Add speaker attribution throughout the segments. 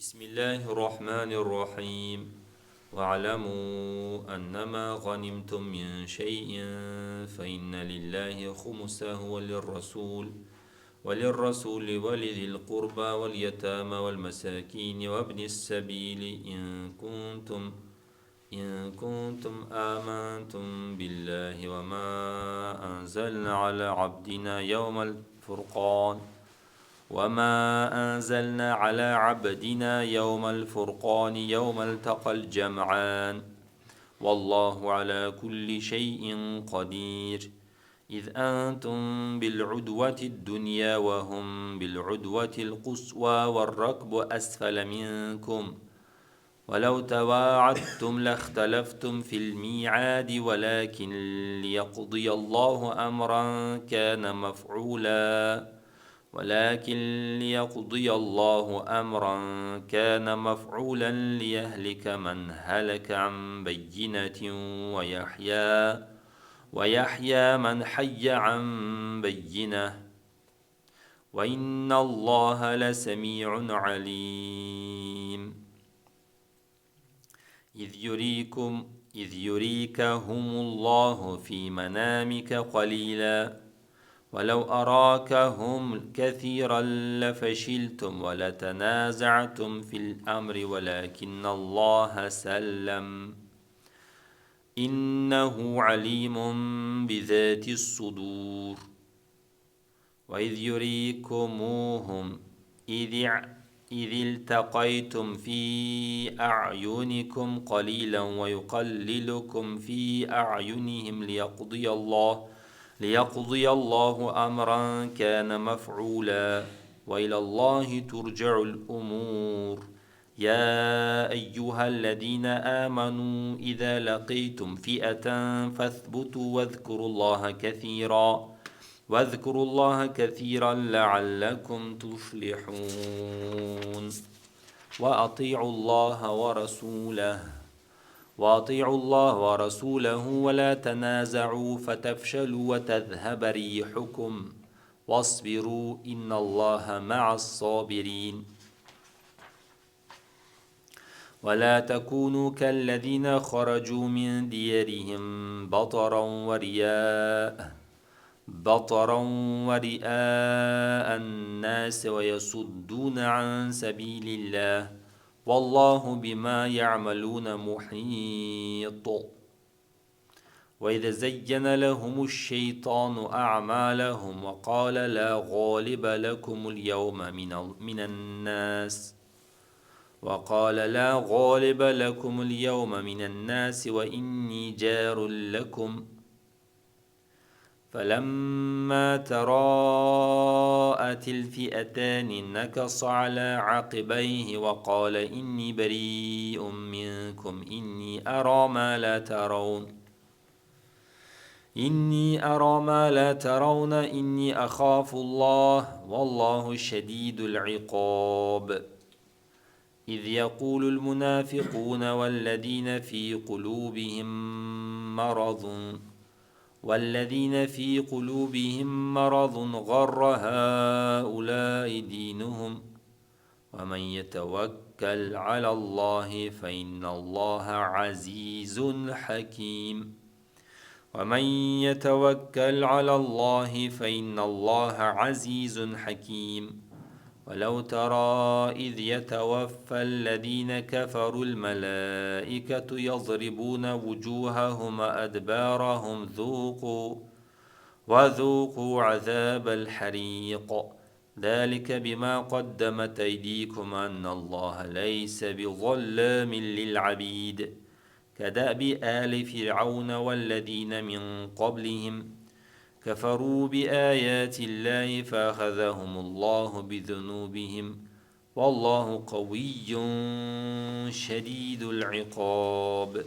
Speaker 1: بسم الله الرحمن الرحيم. واعلموا أنما غنمتم من شيء فإن لله خمسه وللرسول ولذي القربى واليتامى والمساكين وابن السبيل إن كنتم آمنتم بالله وما أنزلنا على عبدنا يوم الفرقان يوم التقى الجمعان والله على كل شيء قدير. إذ أنتم بالعدوة الدنيا وهم بالعدوة القصوى والركب أسفل منكم ولو تواعدتم لاختلفتم في الميعاد ولكن ليقضي الله أمرا كان مفعولا ليهلك من هلك عن بينة ويحيى من حي عن بينة وإن الله لسميع عليم. إذ يريكهم الله في منامك قليلا ولو أراكهم كثيرا لفشلتم ولتنازعتم في الأمر ولكن الله سلم إنه عليم بذات الصدور. وإذ يريكموهم إذ التقيتم في أعينكم قليلا ويقللكم في أعينهم ليقضي الله أمرا كان مفعولا وإلى الله ترجع الأمور. يا أيها الذين آمنوا إذا لقيتم فئة فاثبتوا واذكروا الله كثيرا لعلكم تفلحون. وأطيعوا الله ورسوله ولا تنازعوا فتفشلوا وتذهب ريحكم واصبروا إن الله مع الصابرين. ولا تكونوا كالذين خرجوا من ديارهم بطرا ورئاء الناس ويصدون عن سبيل الله والله بما يعملون محيط. وإذا زين لهم الشيطان أعمالهم وقال لا غالب لكم اليوم من الناس وإني جار لكم فلما تراءت الفئتان نكص على عقبيه وقال إني بريء منكم إني أرى ما لا ترون إني أخاف الله والله شديد العقاب. إذ يقول المنافقون والذين في قلوبهم مرض غر هؤلاء دينهم ومن يتوكل على الله فإن الله عزيز حكيم. ولو ترى إذ يتوفى الذين كفروا الملائكة يضربون وجوههم وأدبارهم وذوقوا عذاب الحريق ذلك بما قدمت أيديكم أن الله ليس بظلام للعبيد كدأب آل فرعون والذين من قبلهم كفروا بآيات الله فأخذهم الله بذنوبهم والله قوي شديد العقاب.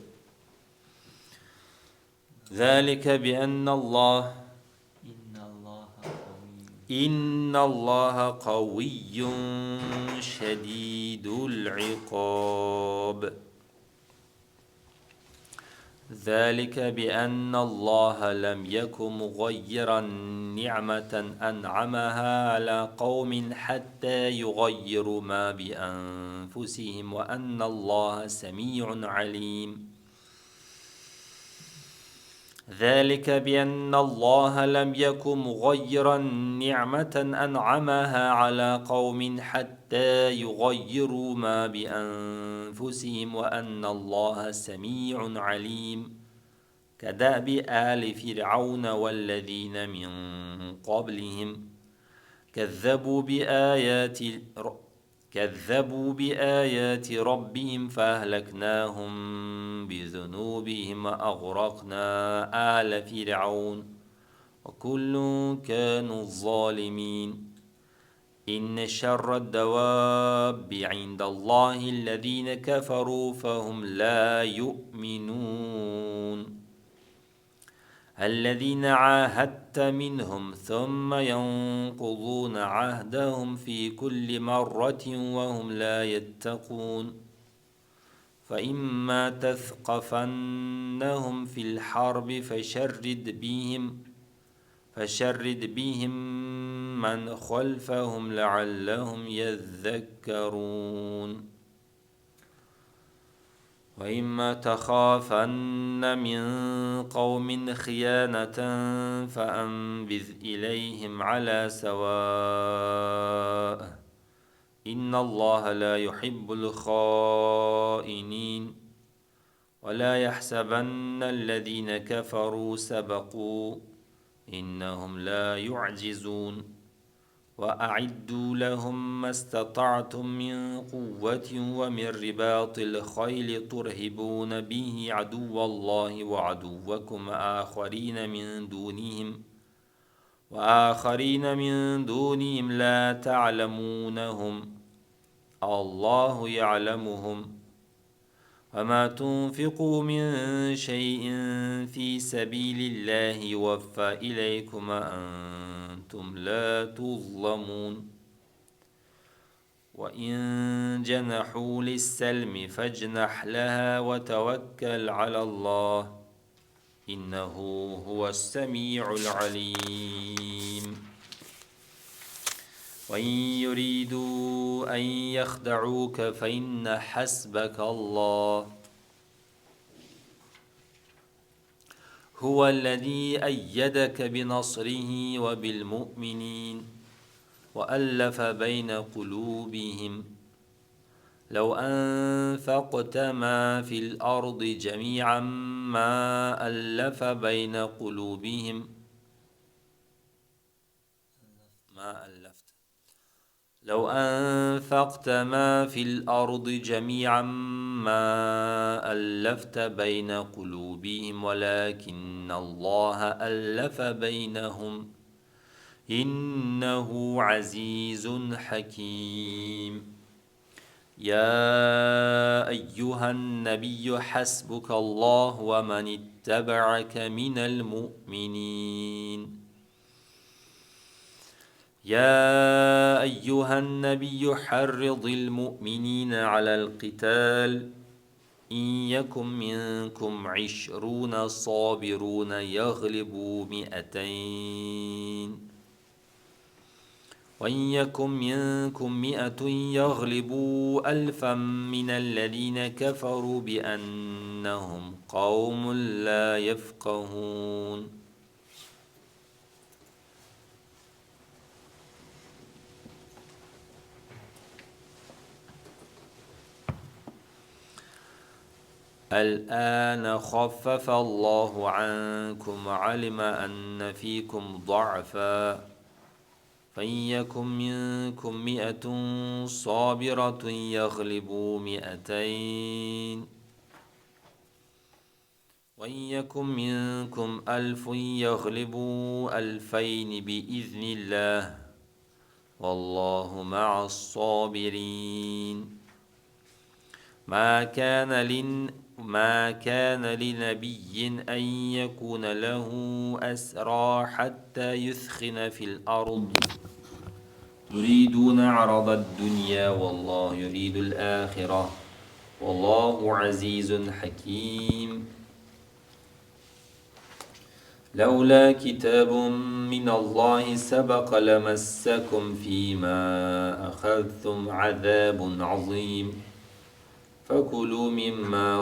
Speaker 1: ذلك بأن إن الله قوي شديد العقاب. ذلك بأن الله لم يك مغيرا نعمة أنعمها على قوم حتى يغيروا ما بأنفسهم وأن الله سميع عليم. ذلك بأن الله لم يك مغيرا نعمة أنعمها على قوم حتى يغيروا ما بأنفسهم وأن الله سميع عليم. كدأب آل فرعون والذين من قبلهم كذبوا بآيات ربهم فأهلكناهم بذنوبهم وأغرقنا آل فرعون وكل كانوا ظالمين. إن شر الدواب عند الله الذين كفروا فهم لا يؤمنون. الذين عاهدت منهم ثم ينقضون عهدهم في كل مرة وهم لا يتقون. فإما تثقفنهم في الحرب فشرد بهم من خلفهم لعلهم يذكرون. وإما تخافن من قوم خيانة فأنبذ إليهم على سواء إن الله لا يحب الخائنين. ولا يحسبن الذين كفروا سبقوا إنهم لا يعجزون. وأعدوا لهم ما استطعتم من قوة ومن رباط الخيل ترهبون به عدو الله وعدوكم وآخرين من دونهم لا تعلمونهم الله يعلمهم. وما تنفقوا من شيء في سبيل الله يوفى إليكم وأنتم لا تظلمون. وإن جنحوا للسلم فاجنح لها وتوكل على الله إنه هو السميع العليم. وإن يريدوا أن يخدعوك فإن حسبك الله هو الذي أيدك بنصره وبالمؤمنين وألف بين قلوبهم. لو أنفقت ما في الأرض جميعا ما ألف بين قلوبهم لو أنفقت ما في الأرض جميعا ما ألفت بين قلوبهم ولكن الله ألف بينهم إنه عزيز حكيم. يا أيها النبي حسبك الله ومن اتبعك من المؤمنين. يا أيها النبي حرض المؤمنين على القتال إن يكن منكم 20 صابرون يغلبوا 200 وإن يكن منكم 100 يغلبوا 1000 من الذين كفروا بأنهم قوم لا يفقهون. الآن خفف الله عنكم وعلم أن فيكم ضعفا فإن يكن منكم 100 صابرة يغلبوا 200 وإن يكن منكم 1000 يغلبوا 2000 بإذن الله والله مع الصابرين. ما كان لنبي أن يكون له أسرى حتى يثخن في الأرض تريدون عرض الدنيا والله يريد الآخرة والله عزيز حكيم. لولا كتاب من الله سبق لمسكم فيما أخذتم عذاب عظيم فكلوا مما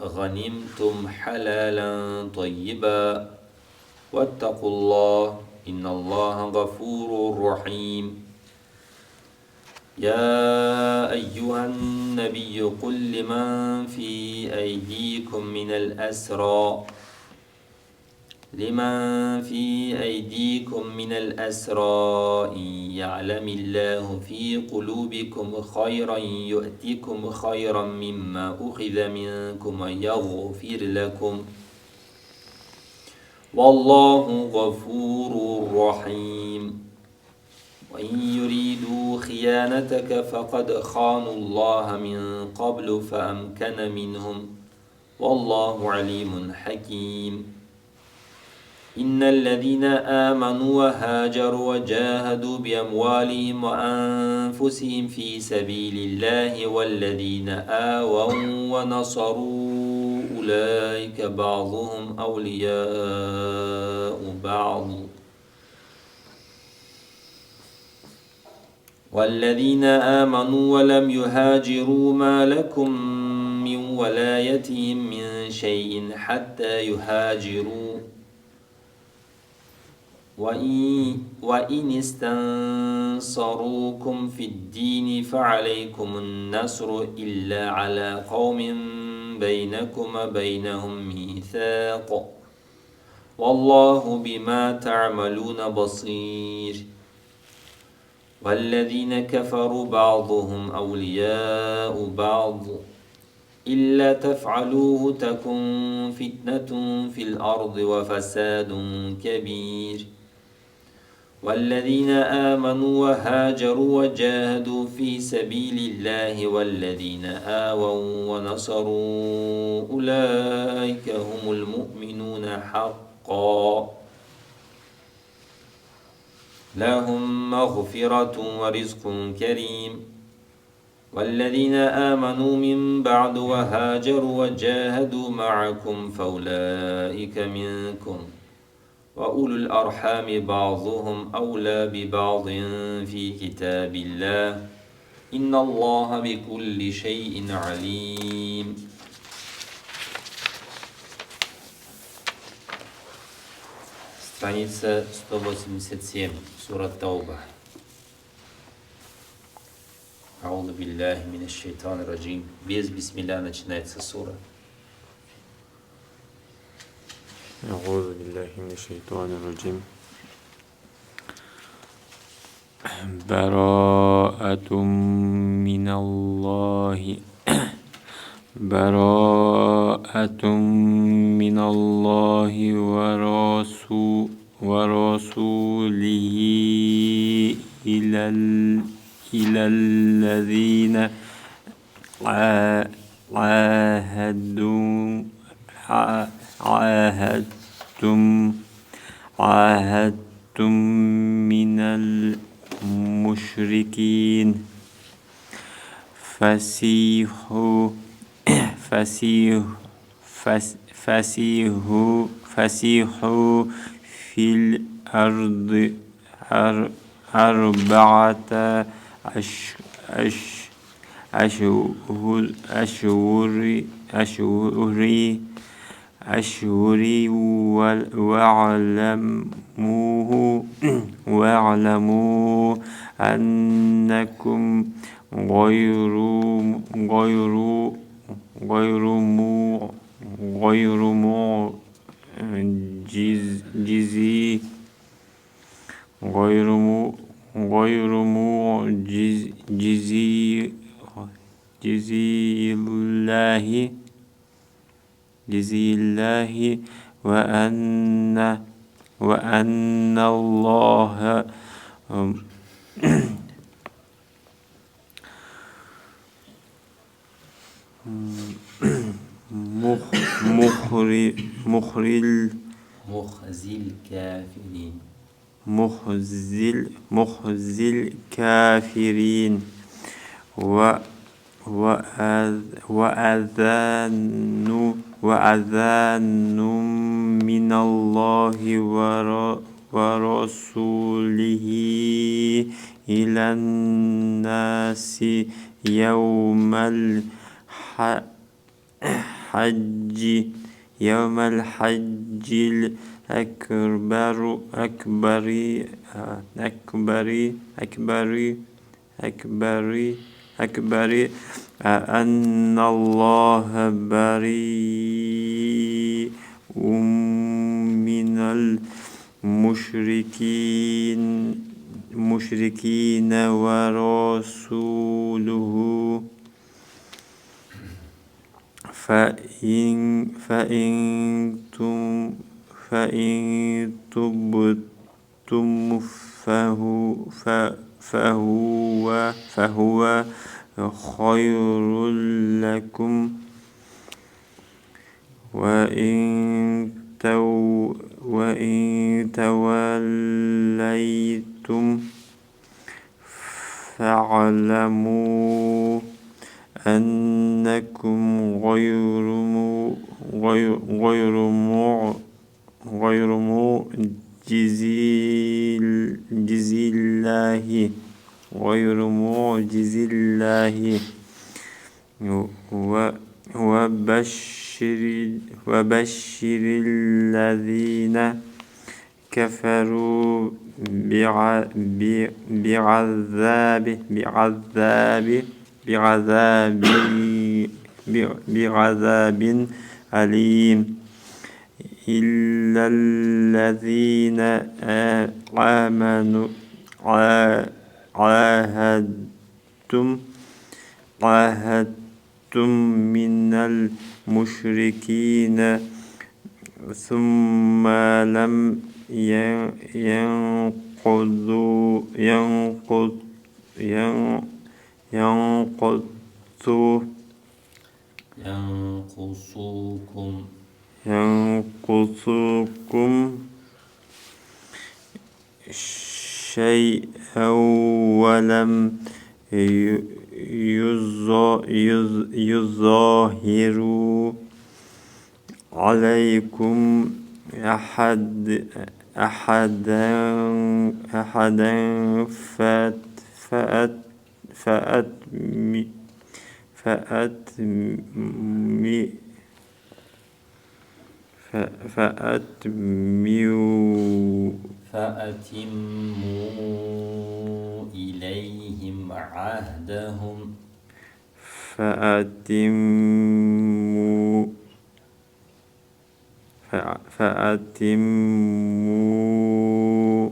Speaker 1: غنمتم حلالا طيبا واتقوا الله إن الله غفور رحيم يا أيها النبي قل لمن في أيديكم من الأسرى إن يعلم الله في قلوبكم خيرا يؤتكم خيرا مما أخذ منكم ويغفر لكم والله غفور رحيم وإن يريدوا خيانتك فقد خانوا الله من قبل فأمكن منهم والله عليم حكيم إن الذين آمنوا وهاجروا وجاهدوا بأموالهم وأنفسهم في سبيل الله والذين آووا ونصروا أولئك بعضهم أولياء بعض والذين آمنوا ولم يهاجروا ما لكم من ولايتهم من شيء حتى يهاجروا وإن استنصروكم في الدين فعليكم النصر إلا على قوم بينكم وبينهم ميثاق والله بما تعملون بصير والذين كفروا بعضهم أولياء بعض إلا تفعلوه تكن فتنة في الأرض وفساد كبير والذين آمنوا وهاجروا وجاهدوا في سبيل الله والذين آووا ونصروا أولئك هم المؤمنون حقا لهم مغفرة ورزق كريم والذين آمنوا من بعد وهاجروا وجاهدوا معكم فأولئك منكم وأولو الأرحام بعضهم أولى ببعض في كتاب الله إن الله بكل شيء عليم. Stranica 187, sura Tauba. Аузу билляхи минаш шайтанир раджим. Без бисмилля начинается сура.
Speaker 2: أعوذ بالله من الشيطان الرجيم. براءة من الله براءة من الله ورسوله إلى الذين عاهدتم من المشركين فسيحوا في الأرض أربعة أشهر واعلموا أنكم غير جزي الله وأن الله مخزي الكافرين وأذان من الله ورسوله إلى الناس يوم الحج الأكبر أن الله بريء من المشركين ورسوله فإن تبتم فهو خير لكم وإن توليتم فاعلموا أنكم غير معجز الله وبشر الذين كفروا بعذاب أليم إلا الذين آمنوا عاهدتم من المشركين ثم لم ينقصوكم شيئا ولم يظاهروا عليكم أحدا
Speaker 1: فأتموا إليهم عهدهم
Speaker 2: فأتموا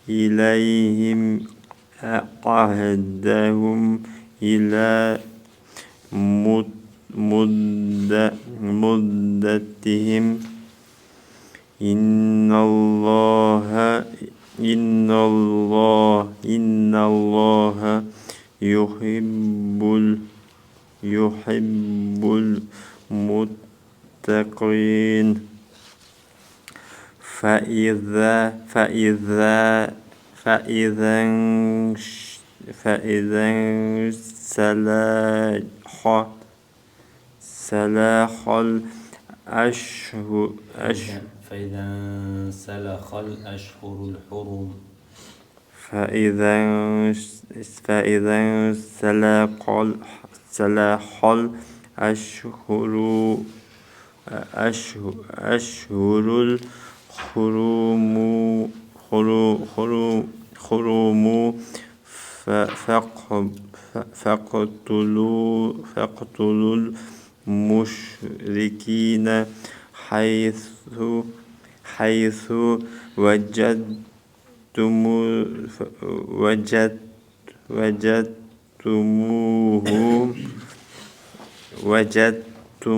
Speaker 2: إليهم عهدهم إلى مدتهم إن الله يحب المتقين فإذا سلخ الأشهر
Speaker 1: فإذا انسلخ الأشهر الحرم
Speaker 2: فإذا سلخ الأشهر الحرم فاقتلوا المشركين حيث وجدتموهم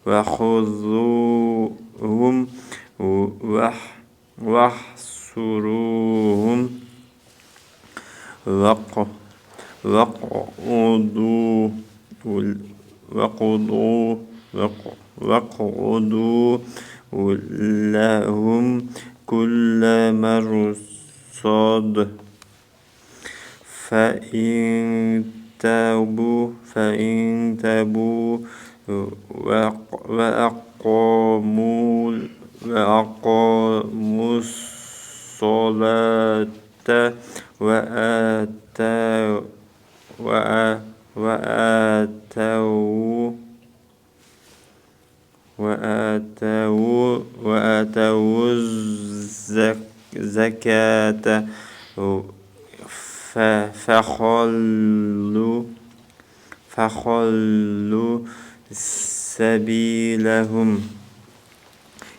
Speaker 2: وخذوهم واحصروهم واقعدوا لهم كل صاد فإن تابوا وأقاموا الصلاة وآتوا الزكاة فخلوا سبيلهم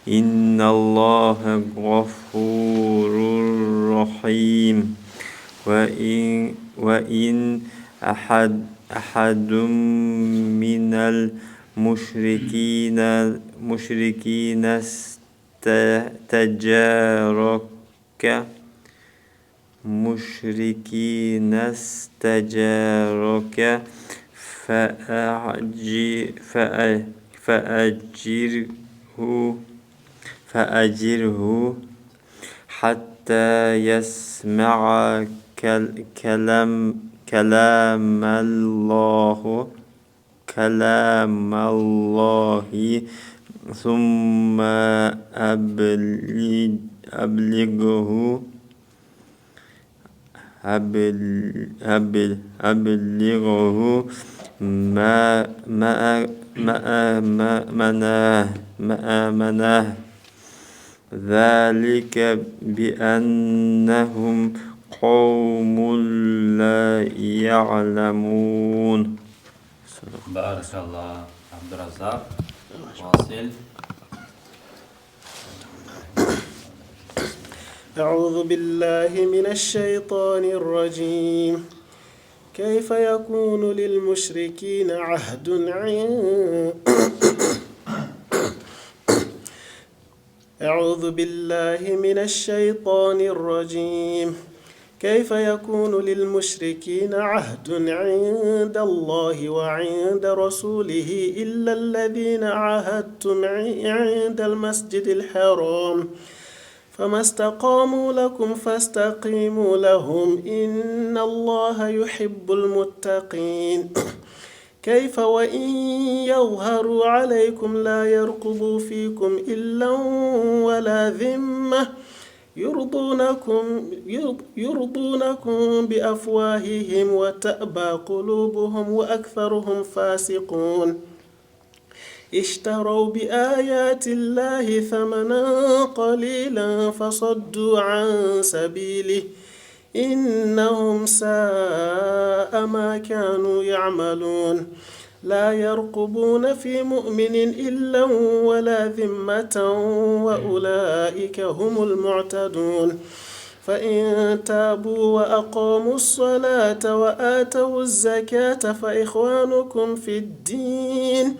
Speaker 2: إن الله غفور رحيم وإن أحد من المشركين استجارك فأجره حتى يسمع كلام الله ثم أبلغه مأمنه ذلك بأنهم قوم لا يعلمون.
Speaker 1: بارك الله. عبد الرزاق واصل.
Speaker 3: أعوذ بالله من الشيطان الرجيم. كيف يكون للمشركين عهد أعوذ بالله من الشيطان الرجيم. كيف يكون للمشركين عهد عند الله وعند رسوله إلا الذين عاهدتم عند المسجد الحرام فما استقاموا لكم فاستقيموا لهم إن الله يحب المتقين. كيف وإن يظهروا عليكم لا يرقبوا فيكم إلا ولا ذمة يرضونكم بأفواههم وتأبى قلوبهم وأكثرهم فاسقون. اشتروا بآيات الله ثمنا قليلا فصدوا عن سبيله إنهم ساء ما كانوا يعملون. لا يرقبون في مؤمن إلا ولا ذمة وأولئك هم المعتدون. فإن تابوا وأقاموا الصلاة وآتوا الزكاة فإخوانكم في الدين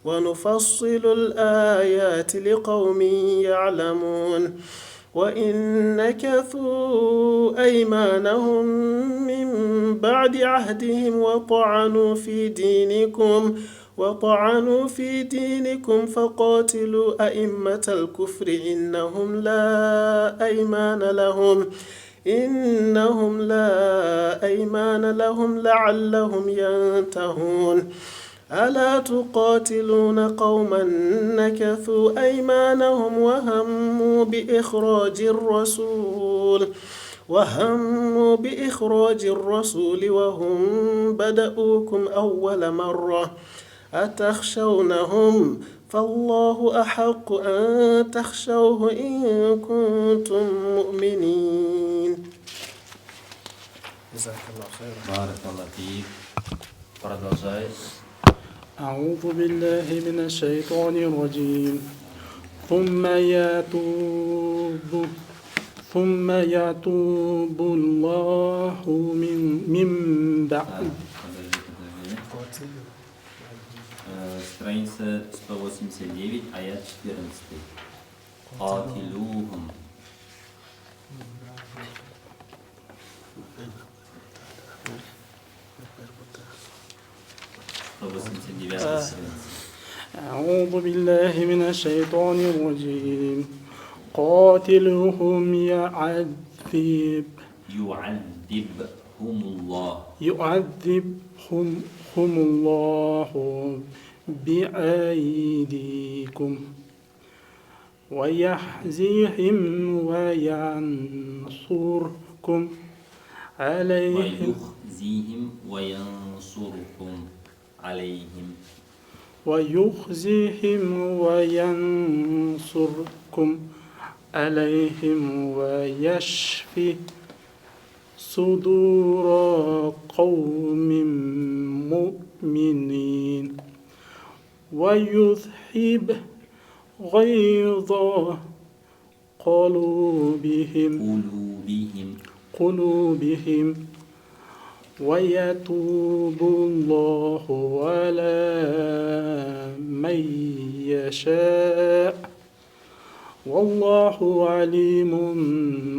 Speaker 3: ونفصل الآيات لقوم يعلمون. وإن نكثوا أيمانهم من بعد عهدهم وطعنوا في دينكم فقاتلوا أئمة الكفر إنهم لا أيمان لهم لعلهم ينتهون. ألا تقاتلون قوما نكثوا أيمانهم وهموا بإخراج الرسول وهم بدؤوكم أول مرة أتخشونهم فالله أحق أن تخشوه إن كنتم مؤمنين. جزاك الله خيرا.
Speaker 1: بارك الله فيك. Продолжай.
Speaker 4: أعوذ بالله من الشيطان الرجيم. ثم يتوب الله من بعد.
Speaker 1: Страница 189, аят 14. قاتلوهم.
Speaker 4: أعوذ بالله من الشيطان الرجيم. قاتلوهم يعذبهم الله بأيديكم ويخزيهم وينصركم عليهم ويشفي صدور قوم مؤمنين ويذهب غيظ قلوبهم ويتوب الله على من يشاء والله عليم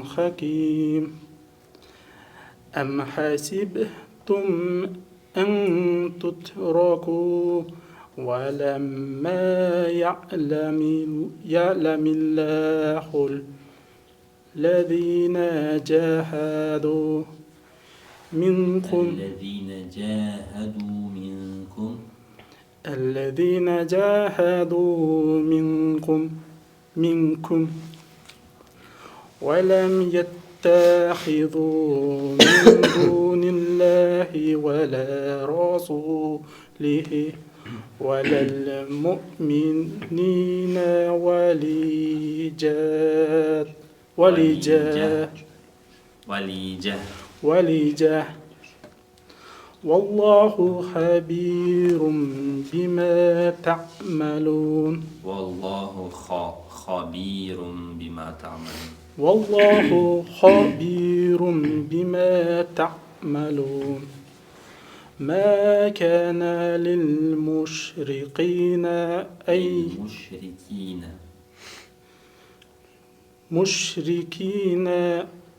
Speaker 4: حكيم أم حسبتم أن تتركوا ولما يعلم الله الذين جاهدوا منكم ولم يتخذوا من دون الله ولا رسوله ولا المؤمنين وليجة والله خبير بما تعملون
Speaker 1: والله خبير بما تعملون ما كان للمشركين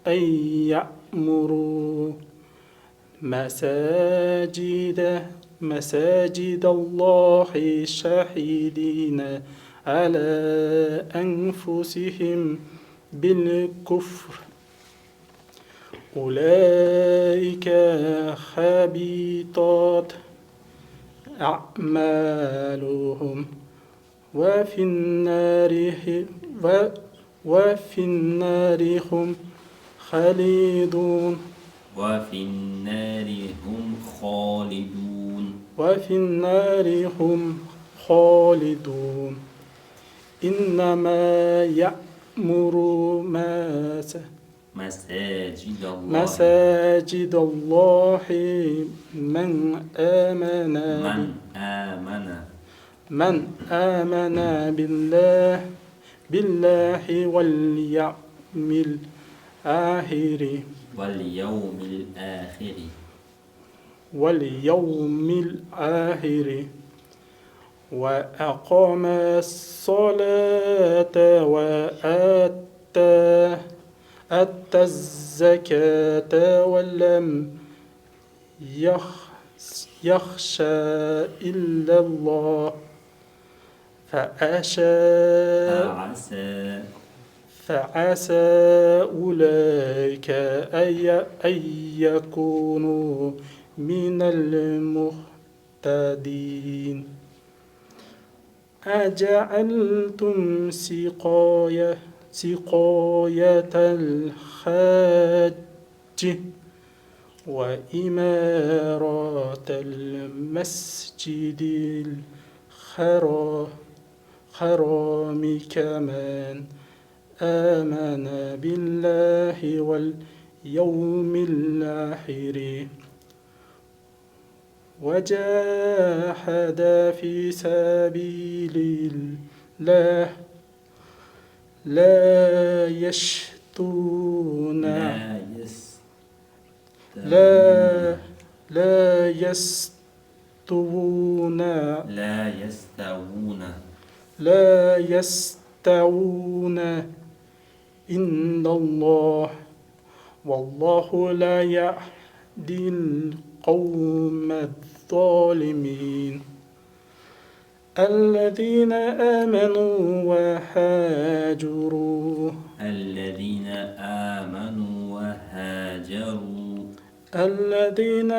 Speaker 1: أن يعمروا مساجد الله شاهدين على أنفسهم بالكفر أولئك حبطت أعمالهم وفي النار هم خالدون إنما يأمر مساجد الله من آمن بالله واليوم الآخر وأقام الصلاة وآتى الزكاة ولم يخشى إلا الله فعسى أولئك أن يكونوا من المهتدين أجعلتم سقاية الحاج وإمارة المسجد الحرام كمن آمن بالله واليوم الآخر وجاهد في سبيل الله لا يستوون إن الله والله لا يهدي القوم الظالمين
Speaker 4: الذين آمنوا وهاجروا
Speaker 1: الذين آمنوا وهاجروا
Speaker 4: الذين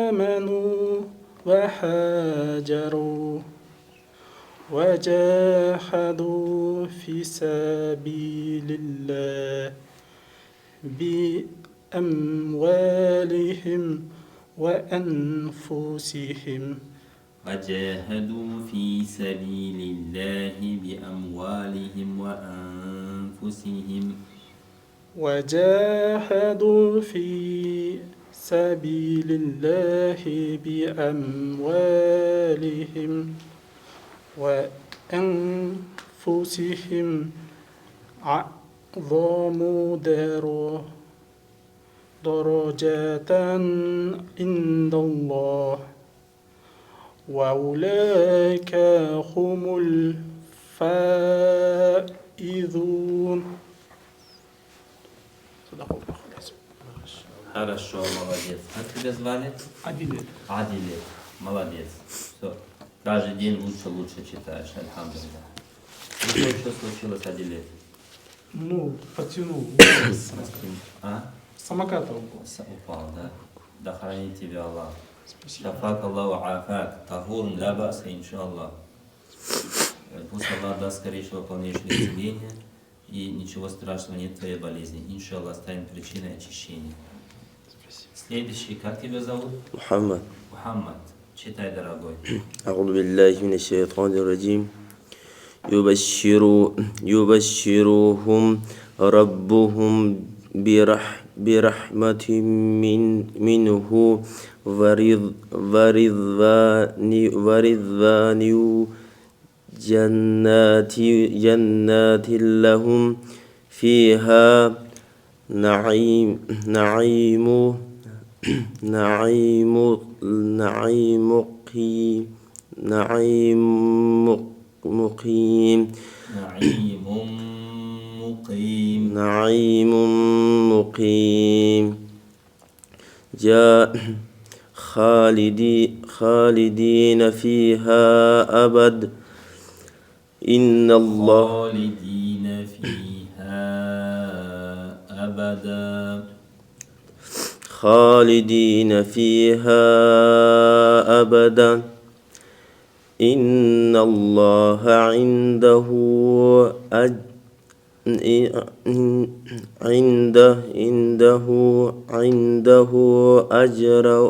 Speaker 4: آمنوا وهاجروا وجاهدوا في سبيل الله بأموالهم وأنفسهم
Speaker 1: وجاهدوا في سبيل الله بأموالهم وأنفسهم
Speaker 4: وجاهدوا في سبيل الله بأموالهم وأنفسهم أعظم درجات عند الله وأولئك هم الفائزون.
Speaker 1: Хорошо, молодец. Как тебя звали?
Speaker 4: Адилет.
Speaker 1: Адилет. Молодец. Все. Каждый день лучше читаешь. Альхамдулилlah. Ну что случилось, Адилет?
Speaker 4: Ну, потянул.
Speaker 1: А?
Speaker 4: Самоката упал.
Speaker 1: Упал, да? Да хранит тебя Аллах.
Speaker 4: Спасибо.
Speaker 1: Шафак Аллаху афак. Тахурн ля баса, иншаллах. Пусть Аллах даст скорейшего полнейшего исцеления. И ничего страшного нет в твоей болезни. Иншаллах, станет причиной очищения. Следующий, как тебя зовут?
Speaker 5: محمد.
Speaker 1: Мухаммад. Читай, дорогой.
Speaker 5: أعوذ بالله من الشيطان الرجيم يبشرهم ربهم برحمة منه ورضوان جنات لهم فيها نعيم مقيم جاء خالدين فيها أبد إن الله
Speaker 1: خالدين فيها أبدا
Speaker 5: خالدين فيها أبدا إن الله عنده أجر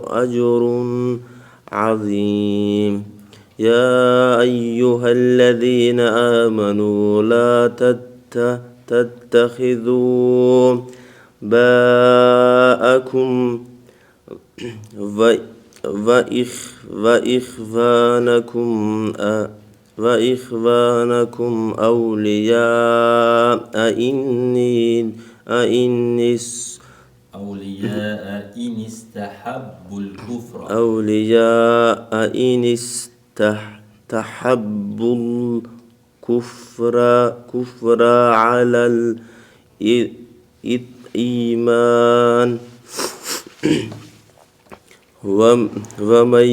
Speaker 5: عظيم يا أيها الذين آمنوا لا تتخذوا باءكم وإخوانكم أولياء
Speaker 1: إن استحبوا الكفر
Speaker 5: الكفر على الإيمان ومن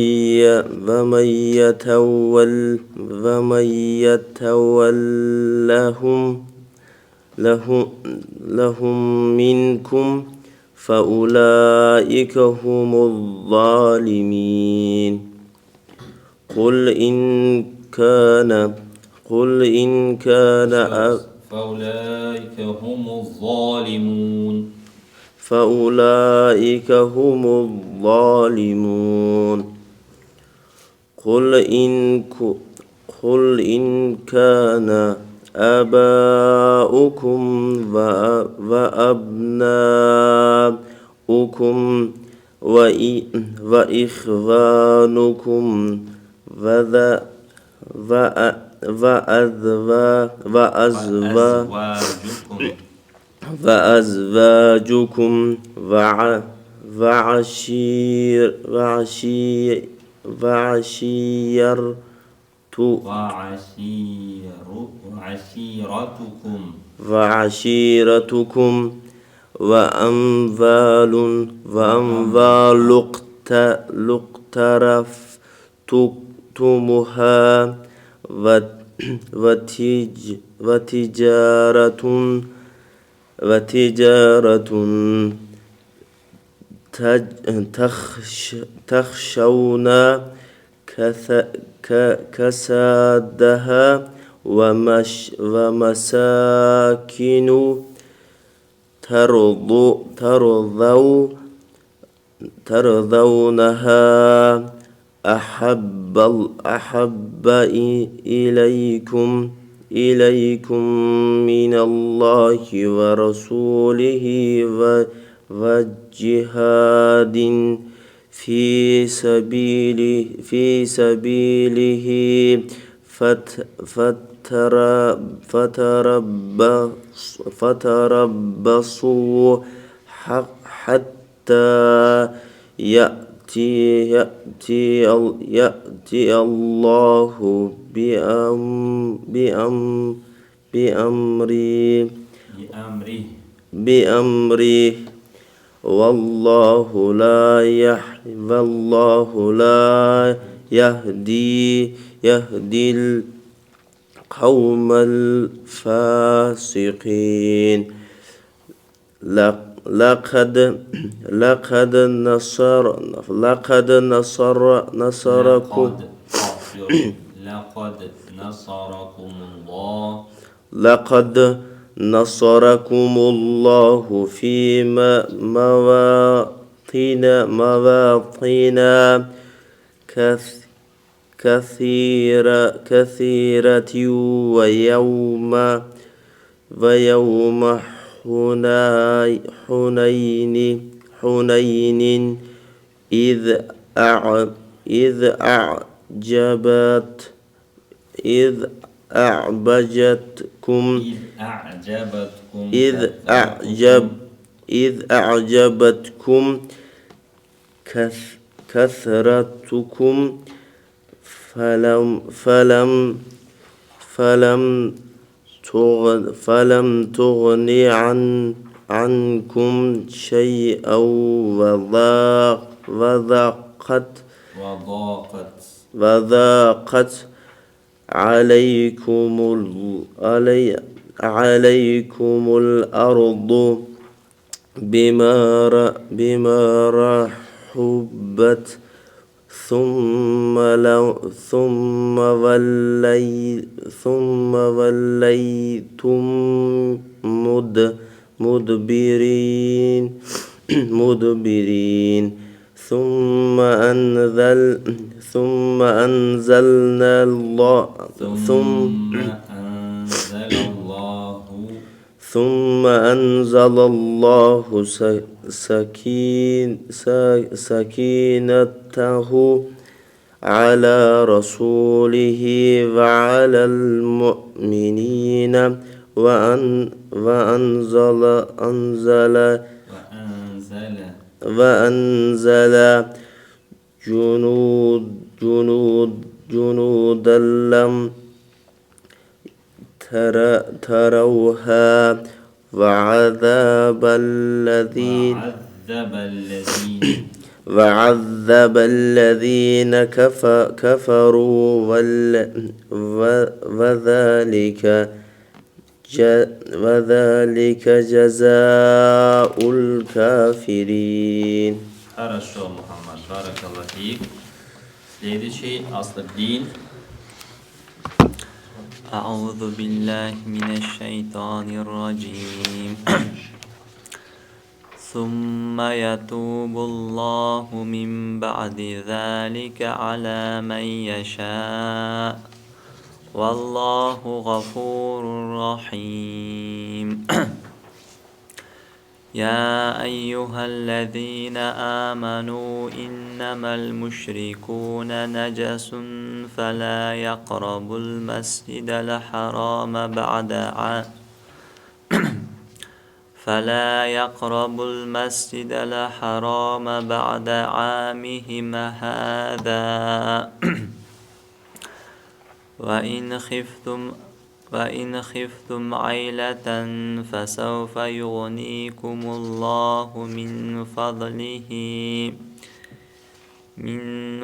Speaker 5: يتولهم منكم فأولئك هم الظالمين قل إن كان
Speaker 1: فأولئك هم الظالمون
Speaker 5: فأولئك هم الظالمون قل إن كان آباؤكم وأبناؤكم وإخوانكم وأزواجكم وعشيرتكم وأموال اقترفتموها وتجارة تخشون كسادها ومساكن ترضونها أحب إليكم من الله ورسوله وجهاد في سبيله فتربصوا حتى يأتي الله بأمره والله لا يهدي القوم الفاسقين. لقد نصركم لقد نصركم الله في مواطن كثيرة ويوم حنين إذ أعجبتكم كثرتكم فلم تغن عنكم شيئا وضاقت عليكم الأرض بما رحبت ثم وليتم مدبرين ثم أنزل الله سكينته على رسوله وعلى المؤمنين وأنزل جنودا لم تروها وعذب الذين كفروا وذلك جزاء الكافرين.
Speaker 1: Хорошо, Мухаммад. Баракаллаху фик. Следующий Асаддин.
Speaker 6: أعوذ بالله من الشيطان الرجيم ثم يتوب الله من بعد ذلك على من يشاء والله غفور رحيم. يا أيها الذين آمنوا إنما المشركون نجس فلا يقربوا المسجد الحرام بعد عامهم هذا وإن خفتم عيلة فسوف يغنيكم الله من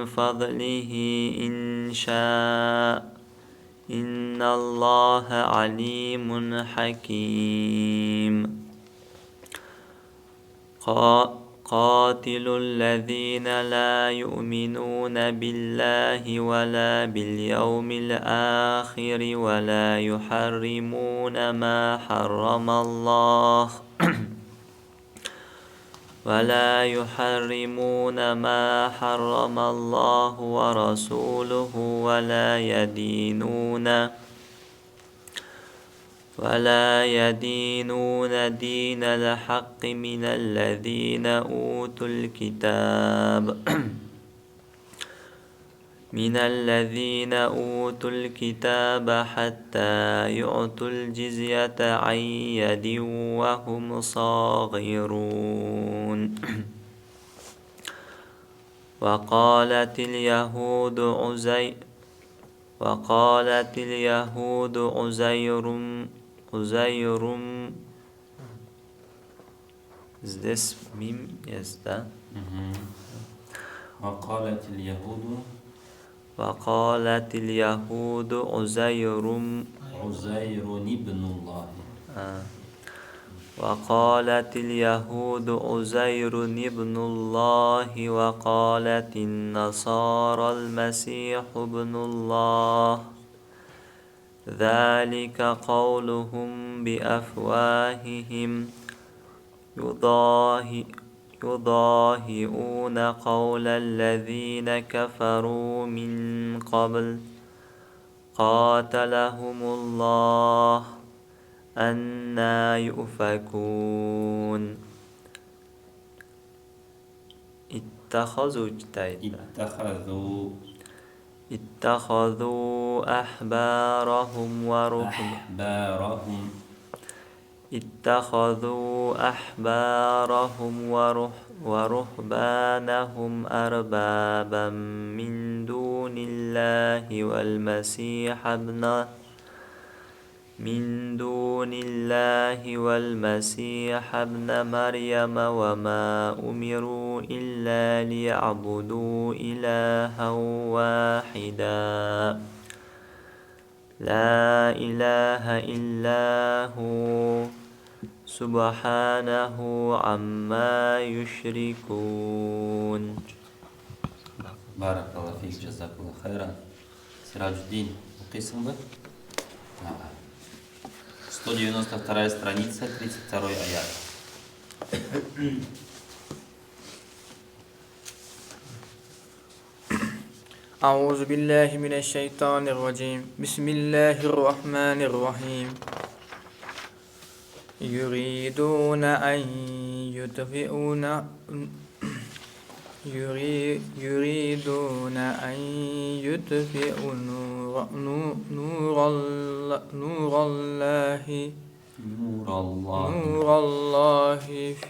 Speaker 6: فضله إن شاء إن الله عليم حكيم قاتلوا الذين لا يؤمنون بالله ولا باليوم الآخر ولا يحرمون ما حرم الله ورسوله ولا يدينون دين الحق من الذين أوتوا الكتاب حتى يعطوا الجزية عن يد وهم صاغرون وقالت اليهود عزير Is this meme? Yes, that.
Speaker 1: وقالت اليهود
Speaker 6: عزير
Speaker 1: ابن الله.
Speaker 6: وقالت اليهود عزير ابن الله وقالت النصارى المسيح ابن الله ذلك قولهم بأفواههم يضاهئون قول الذين كفروا من قبل قاتلهم الله أنى يؤفكون اتخذوا أحبارهم ورهبانهم أربابا من دون الله والمسيح ابن مريم وما أمروا إلا ليعبدوا إلها واحدا لا إله إلا هو سبحانه عما يشركون.
Speaker 1: بارك الله فيك جزاك الله خيرا. سراج الدين قسم бы? 192 страница, 32 аят.
Speaker 7: أعوذ بالله من الشيطان الرجيم بسم الله الرحمن الرحيم يريدون أن يطفئوا نور الله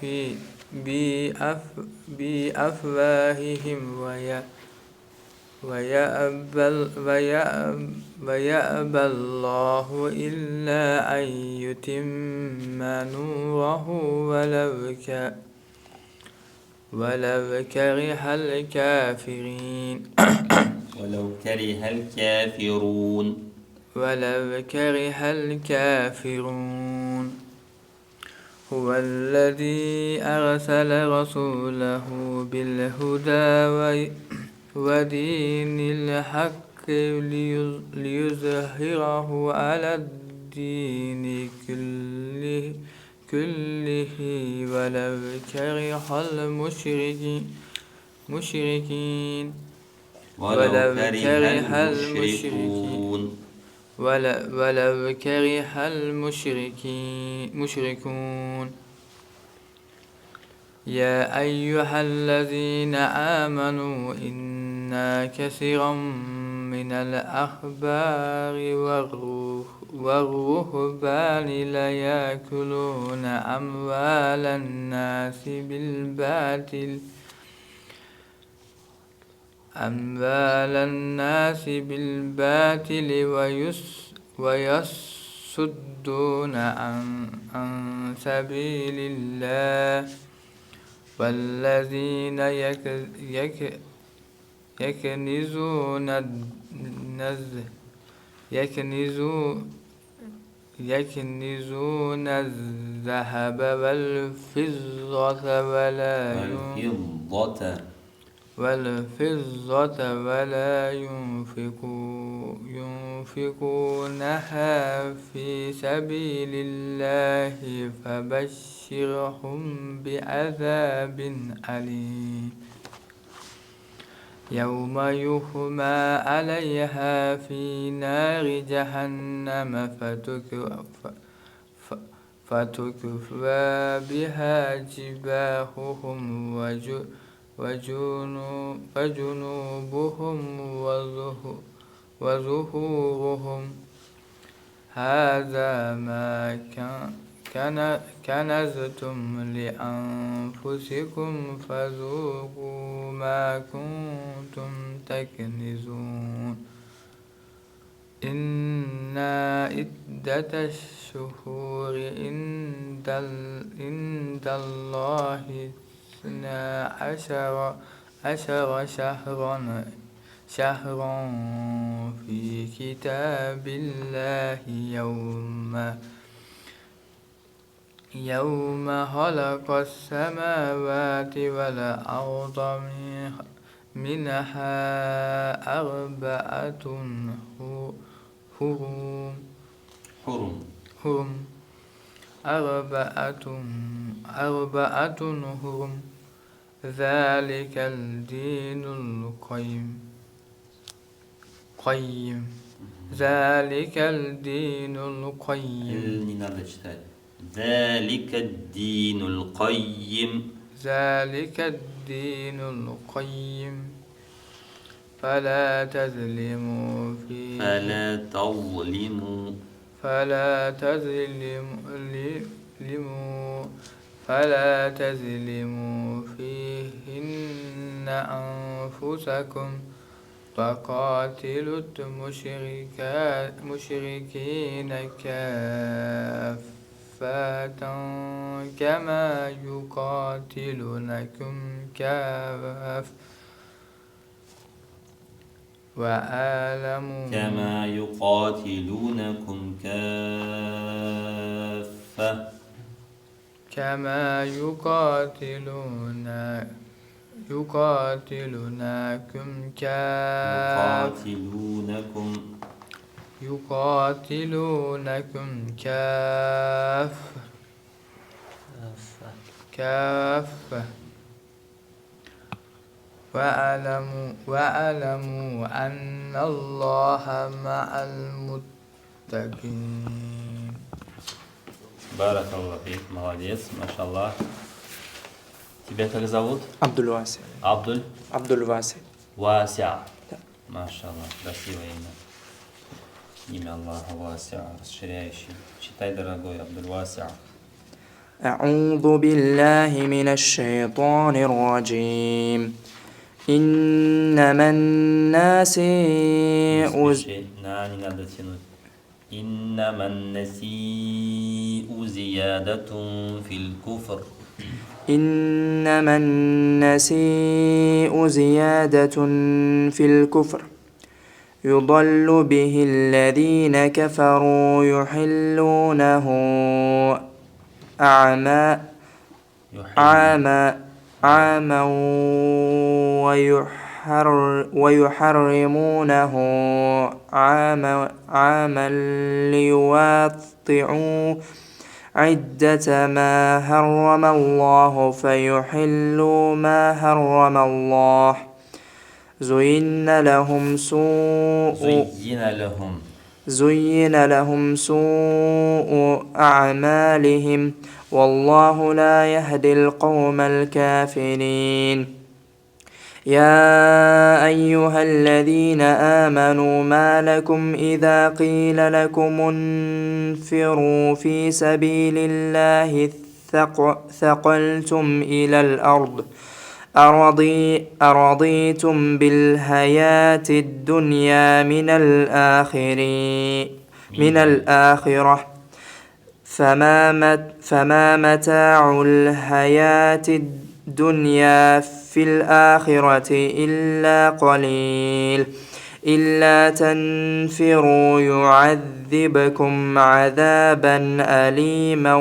Speaker 7: بأفواههم ويأبى الله إلا أن يتم نوره ولو كره الكافرين هو الذي أرسل رسوله بالهدى ودين الحق ليظهره على الدين كله ولو كره المشركين يا أيها الذين آمنوا إن كثيرا من الأحبار والرهبان ليأكلون أموال الناس بالباطل ويصدون عن سبيل الله والذين يكنزون الذهب والفضة ولا ينفقونها في سبيل الله فبشرهم بعذاب أليم يوم يحمى عليها في نار جهنم فتكفى بها جباههم وجنوبهم وظهورهم هذا ما كنزتم لأنفسكم فذوقوا ما كنتم تكنزون إن عدة الشهور عند الله 12 شهرا في كتاب الله يوم خلق السماوات والأرض منها أربعة حرم ذلك الدين القيم ذلك الدين القيم ذلك الدين القيم فلا تظلموا فيهن أنفسكم وقاتلوا المشركين كافة كما يقاتلونكم كافة واعلموا كما يقاتلونكم كافة واعلموا أن الله مع المتقين.
Speaker 1: بارك الله فيك, молодец, машаллах. Тебя как зовут?
Speaker 8: Абдуль-Васи. Абдуль-Васи.
Speaker 1: Вася. Машаллах, красивое имя. Имя Аллаха Вася, расширяющий. Читай, дорогой Абдуль-Вася.
Speaker 8: أعوذ بالله من الشيطان الرجيم إنما النسيء
Speaker 1: زيادة في الكفر.
Speaker 8: إنما النسيء زيادة في الكفر يضل به الذين كفروا يحلونه عاما ويحرمونه عاما ليواطئوا عدة ما حرم الله فيحلوا ما حرم الله زين لهم سوء أعمالهم والله لا يهدي القوم الكافرين. يا أيها الذين آمنوا ما لكم إذا قيل لكم انفروا في سبيل الله ثقلتم إلى الأرض أرضيتم بالحياة الدنيا من الآخرة فما متاع الحياة الدنيا في الآخرة إلا قليل إلا تنفروا يعذبكم عذابا أليما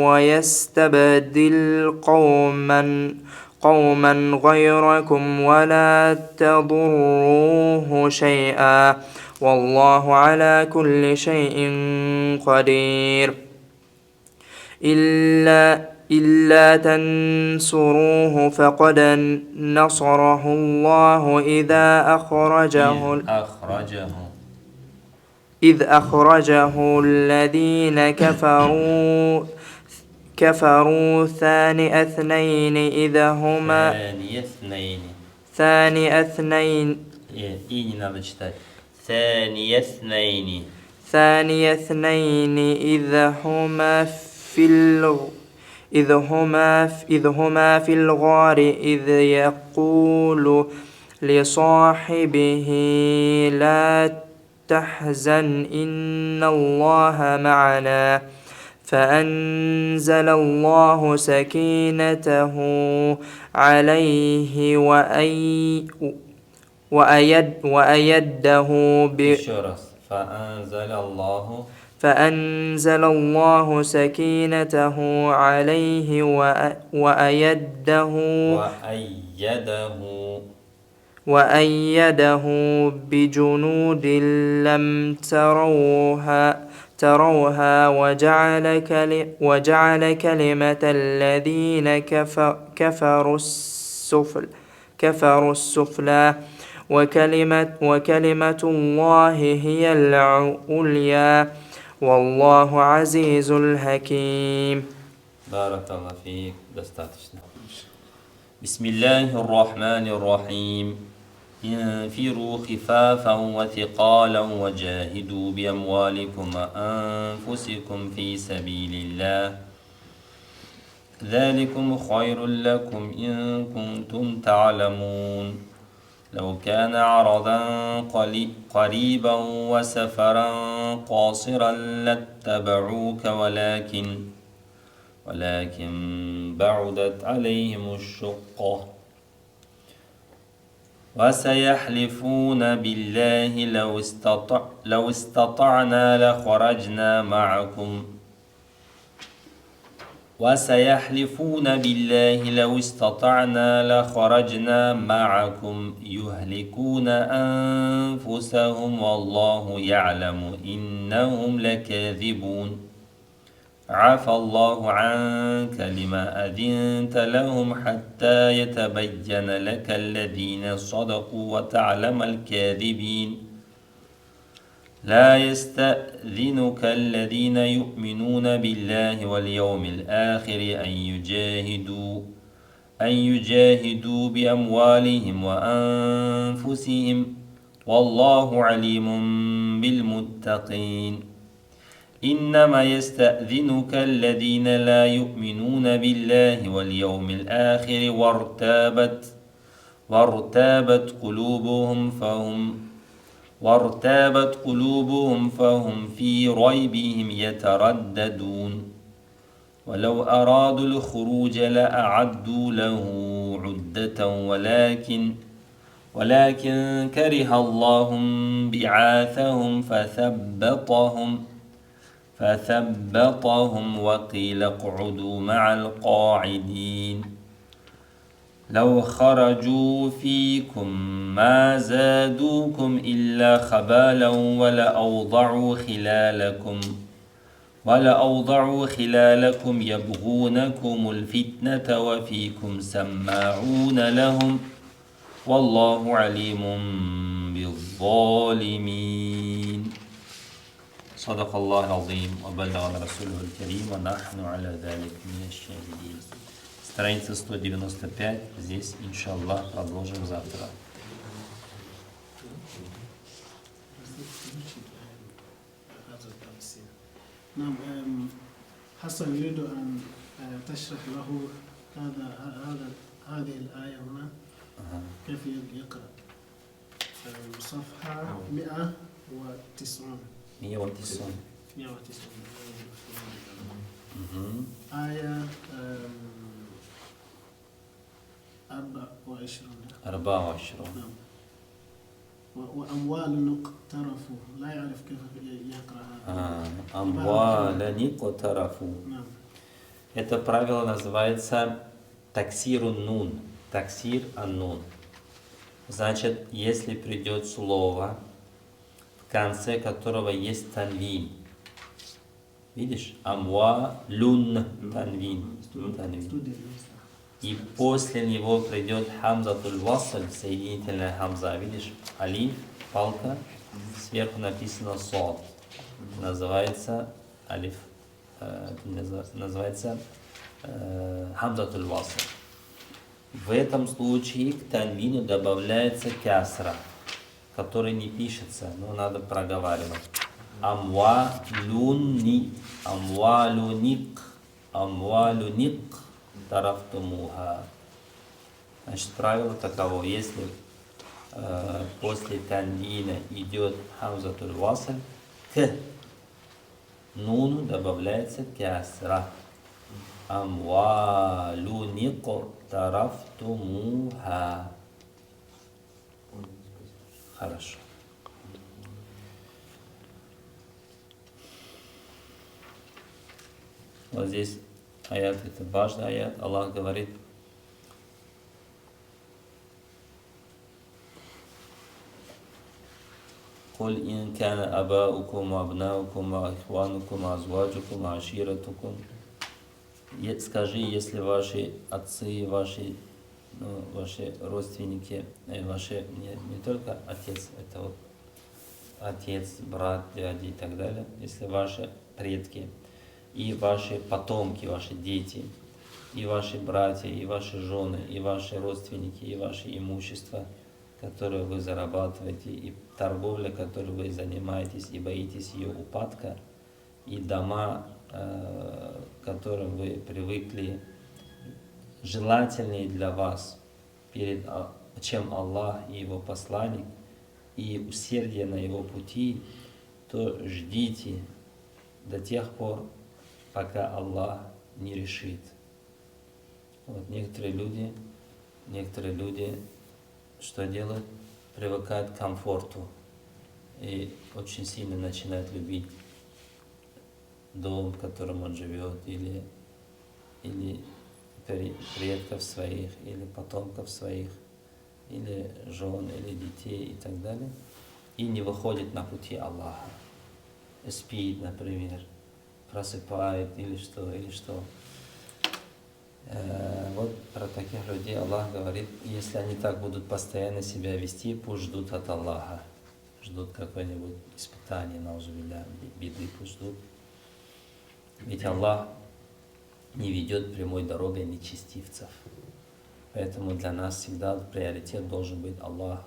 Speaker 8: ويستبدل قوما غيركم ولا تضروه شيئا والله على كل شيء قدير. إلا تنصروه فقد نصره الله إذ أخرجه الذين كفروا ثاني اثنين إذ هما في الغار إذ يقول لصاحبه لا تحزن إن الله معنا فأنزل الله سكينته عليه وأيده فأنزل الله سكينته عليه وأيده بجنود لم تروها وجعل كلمة الذين كفروا السفلى وكلمة الله هي العليا والله عزيز حكيم.
Speaker 1: بارك الله فيك. بسم الله الرحمن الرحيم. انفروا خفافا وثقالا وجاهدوا بأموالكم وأنفسكم في سبيل الله ذلكم خير لكم إن كنتم تعلمون. لو كان عرضا قريبا وسفرا قاصرا لاتبعوك ولكن بعدت عليهم الشقة وسيحلفون بالله لو استطعنا لخرجنا معكم يهلكون أنفسهم والله يعلم إنهم لكاذبون. عفى الله عنك لما أذنت لهم حتى يتبين لك الذين صدقوا وتعلم الكاذبين. لا يستأذنك الذين يؤمنون بالله واليوم الآخر أن يجاهدوا بأموالهم وأنفسهم والله عليم بالمتقين. إنما يستأذنك الذين لا يؤمنون بالله واليوم الآخر وارتابت قلوبهم فهم في ريبهم يترددون. ولو أرادوا الخروج لأعدوا له عدة ولكن كره الله بعاثهم فثبطهم وقيل اقعدوا مع القاعدين. لو خرجوا فيكم ما زادوكم إلا خبالا ولأوضعوا خلالكم يبغونكم الفتنة وفيكم سماعون لهم والله عليم بالظالمين. صدق الله العظيم وبلغ رسوله الكريم ونحن على ذلك من الشاهدين. Страница 195. Здесь, иншаллах, продолжим завтра.
Speaker 3: نعم. حسن يريد أن تشرح له هذه الآية هنا كيف يقرأ. صفحة 190 آية 24.
Speaker 1: نعم.
Speaker 3: وأموال اقترفوا لا يعرف كيف يقرأ هذا.
Speaker 1: Амваляни котарафу.
Speaker 3: نعم.
Speaker 1: Это правило называется таксирун нун. Таксир ан-нун. Значит, если придет слово, в конце которого есть танвин. Видишь? Амвалюн танвин. И после него придет хамзатуль васль, соединительная хамза. Видишь? Алиф, палка, сверху написано сод. Называется алиф. Называется хамзатуль васль. В этом случае к танвину добавляется кясра, который не пишется, но надо проговаривать. Амвалюни, амвалюник, амвалюник, тарафтумуха. Значит, правило таково, если после танвина идет хамзатуль васль, к нуну добавляется кясра. Амвалюник, тарафтумуха. Хорошо. Вот здесь аят, это важный аят. Аллах говорит: «Куль ин кана абаукум, абнаукум, ахванукум, азваджукум, аширатукум». Скажи, если ваши отцы, ваши родственники, ваши не только отец, это вот отец, брат, дядя и так далее, если ваши предки и ваши потомки, ваши дети, и ваши братья, и ваши жены, и ваши родственники, и ваше имущество, которое вы зарабатываете, и торговля, которой вы занимаетесь, и боитесь ее упадка, и дома, к которым вы привыкли, желательнее для вас, чем Аллах и Его посланник, и усердие на Его пути, то ждите до тех пор, пока Аллах не решит. Вот некоторые люди, что делают? Привыкают к комфорту и очень сильно начинают любить дом, в котором он живет, или предков своих, или потомков своих, или жен, или детей и так далее, и не выходит на пути Аллаха. Спит, например, просыпает, или что. Вот про таких людей Аллах говорит, если они так будут постоянно себя вести, пусть ждут от Аллаха, ждут какое-нибудь испытание, наузубилля, беды пусть ждут. Ведь Аллах не ведет прямой дорогой нечестивцев. Поэтому для нас всегда приоритет должен быть Аллах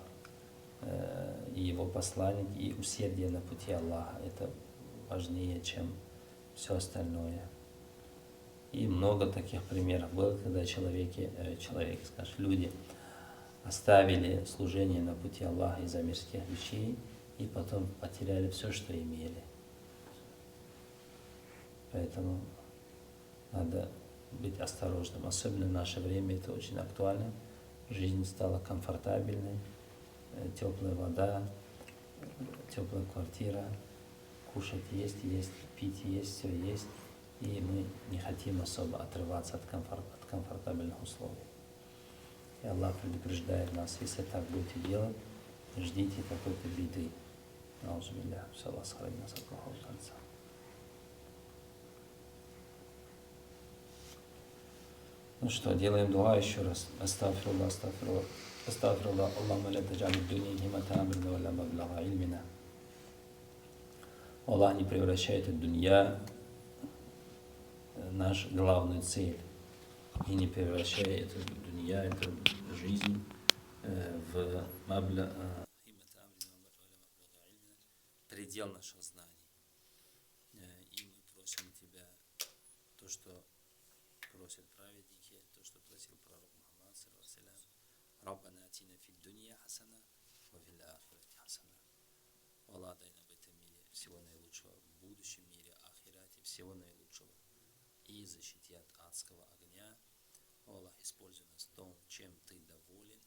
Speaker 1: и Его посланник, и усердие на пути Аллаха. Это важнее, чем все остальное. И много таких примеров было, когда люди оставили служение на пути Аллаха из-за мирских вещей и потом потеряли все, что имели. Поэтому надо быть осторожным. Особенно в наше время это очень актуально. Жизнь стала комфортабельной, теплая вода, теплая квартира, кушать есть, пить есть, все есть. И мы не хотим особо отрываться от комфортабельных условий. И Аллах предупреждает нас, если так будете делать, ждите какой-то беды. Наузубилля, все, Аллах сохрани нас от плохого конца. Ну что, делаем дуа еще раз. Астагфируллах, астагфируллах. Астагфируллах, Аллахумма ля таджаль ад-дунья химмата амрина ва ля маблага ильмина. Аллах не превращает дунья, наша главная цель, и не превращает эту дунья, эту жизнь в предел наших знаний. И мы просим Тебя то, что просят праведники, то, что просил пророк Мухаммад, Раббана атина фид дунья хасана, ва фил ахирати хасана. Аллах, дай нам в этом мире всего наилучшего, в будущем мире, ахирате всего наилучшего, и защити от адского огня. Аллах, используй нас в том, чем Ты доволен,